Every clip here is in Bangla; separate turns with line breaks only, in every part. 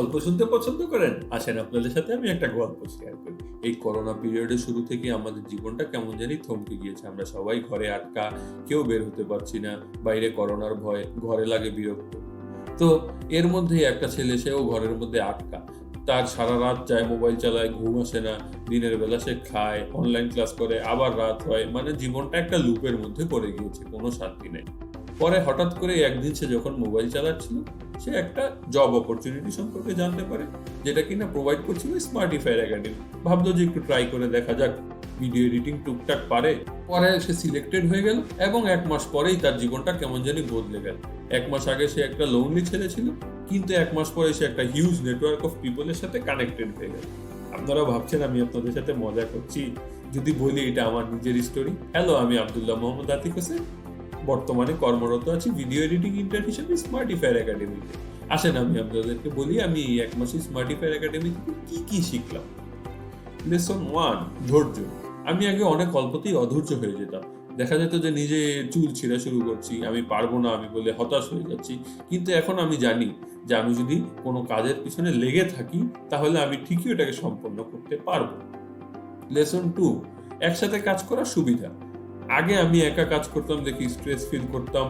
গল্প শুনতে পছন্দ করেন? আসেন আপনাদের সাথে আমি একটা গল্প শেয়ার করি। এই করোনা পিরিয়ডের শুরু থেকে আমাদের জীবনটা কেমন জানি থমকে গিয়েছে। আমরা সবাই ঘরে আটকা, কেউ বের হতে পারছি না। বাইরে করোনার ভয়, ঘরে লাগে বিরক্ত। তো এর মধ্যেই একটা ছেলে, সেও ঘরের মধ্যে আটকা। তার সারা রাত যায়, মোবাইল চালায়, ঘুম আসে না। দিনের বেলা সে খায়, অনলাইন ক্লাস করে, আবার রাত হয়। মানে জীবনটা একটা লুপের মধ্যে পড়ে গিয়েছে, কোনো শান্তি নেই। পরে হঠাৎ করে একদিন সে যখন মোবাইল চালাচ্ছিল, সে একটা জব অপরচুনিটি সম্পর্কে জানতে পারে, যেটা কিনা প্রোভাইড করছিল স্মার্টিফায়ার একাডেমি। ভাবলো যে একটু ট্রাই করে দেখা যাক, ভিডিও এডিটিং টুকটাক পারে। পরে সে সিলেক্টেড হয়ে গেল এবং 1 মাস পরেই তার জীবনটা কেমন জানি বদলে গেল। 1 মাস আগে সে একটা লোনলি ছেলে ছিল, কিন্তু 1 মাস পরে সে একটা হিউজ নেটওয়ার্ক অফ পিপলের সাথে কানেক্টেড হয়ে গেল। আপনারা ভাবছেন আমি আপনাদের সাথে মজা করছি? যদি বলি এটা আমার নিজের স্টোরি। হ্যালো, আমি আব্দুল্লাহ মোহাম্মদ আতিক হোসেন। বর্তমানে কর্মরত আছি ভিডিও এডিটিং ইন্টার্ন হিসেবে স্মার্টিফায়ার একাডেমিতে। আসেন আমি আপনাদেরকে বলি আমি এই 1 মাসে স্মার্টিফায়ার একাডেমি থেকে কি শিখলাম। লেসন 1, ধৈর্য। আমি আগে অনেক অল্পতেই অধৈর্য হয়ে যেতাম। দেখা যেত যে নিজে চুল ছিঁড়া শুরু করছি, আমি পারবো না আমি বলে হতাশ হয়ে যাচ্ছি। কিন্তু এখন আমি জানি যে আমি যদি কোনো কাজের পিছনে লেগে থাকি, তাহলে আমি ঠিকই ওটাকে সম্পন্ন করতে পারবো। লেসন 2, একসাথে কাজ করার সুবিধা। আগে আমি একা কাজ করতাম দেখি স্ট্রেস ফিল করতাম,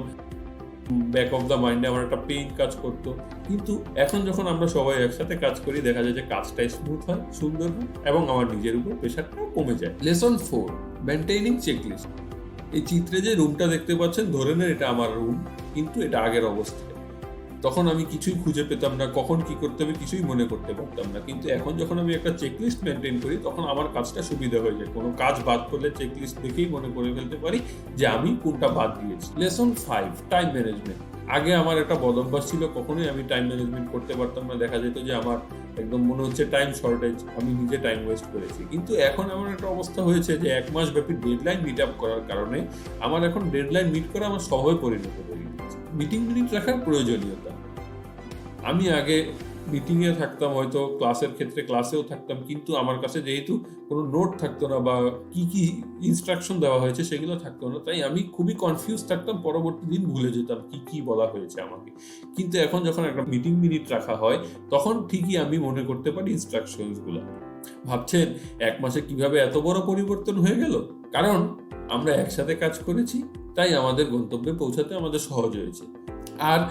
ব্যাক অফ দ্য মাইন্ডে আমার একটা পেইন কাজ করতো। কিন্তু এখন যখন আমরা সবাই একসাথে কাজ করি, দেখা যায় যে কাজটাই স্মুথ হয়, সুন্দর হয় এবং আমার নিজের উপর প্রেশারটাও কমে যায়। Lesson 4, maintaining checklist. এই চিত্রে যে রুমটা দেখতে পাচ্ছেন, ধরে নেন এটা আমার রুম, কিন্তু এটা আগের অবস্থায়। তখন আমি কিছুই খুঁজে পেতাম না, কখন কি করতে হবে কিছুই মনে করতে পারতাম না। কিন্তু এখন যখন আমি একটা চেকলিস্ট মেনটেন করি, তখন আমার কাজটা সুবিধা হয়ে যায়। কোনো কাজ বাদ করলে চেকলিস্ট দেখেই মনে করে ফেলতে পারি যে আমি কোনটা বাদ দিয়েছি। Lesson 5, time management. আগে আমার একটা বদ অভ্যাস ছিল, কখনোই আমি টাইম ম্যানেজমেন্ট করতে পারতাম না। দেখা যেত যে আমার একদম মনে হচ্ছে টাইম শর্টেজ, আমি নিজে টাইম ওয়েস্ট করেছি। কিন্তু এখন এমন একটা অবস্থা হয়েছে যে 1 মাস ব্যাপী ডেডলাইন মিট আপ করার কারণে আমার এখন ডেডলাইন মিট করা আমার স্বভাবে পরিণত হয়ে গেছে। মিটিং রাখার প্রয়োজনীয়তা। আমি আগে মিটিংয়ে থাকতাম, হয়তো ক্লাসের ক্ষেত্রে ক্লাসেও থাকতাম, কিন্তু আমার কাছে যেহেতু কোনো নোট থাকতো না বা কি ইনস্ট্রাকশন দেওয়া হয়েছে সেগুলো থাকতো না, তাই আমি খুবই কনফিউজ থাকতাম, পরবর্তী দিন ভুলে যেতাম কি বলা হয়েছে আমাকে। কিন্তু এখন যখন একটা মিটিং মিনিট রাখা হয়, তখন ঠিকই আমি মনে করতে পারি ইনস্ট্রাকশনসগুলো। ভাবছেন 1 মাসে কিভাবে এত বড় পরিবর্তন হয়ে গেল? কারণ আমরা একসাথে কাজ করেছি, তাই আমাদের গন্তব্যে পৌঁছাতে আমাদের সহজ হয়েছে। আর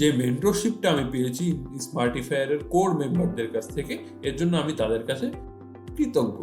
যে মেন্টরশিপটা আমি পেয়েছি স্মার্টিফায়ারের কোর মেম্বারদের কাছ থেকে, এর জন্য আমি তাদের কাছে কৃতজ্ঞ।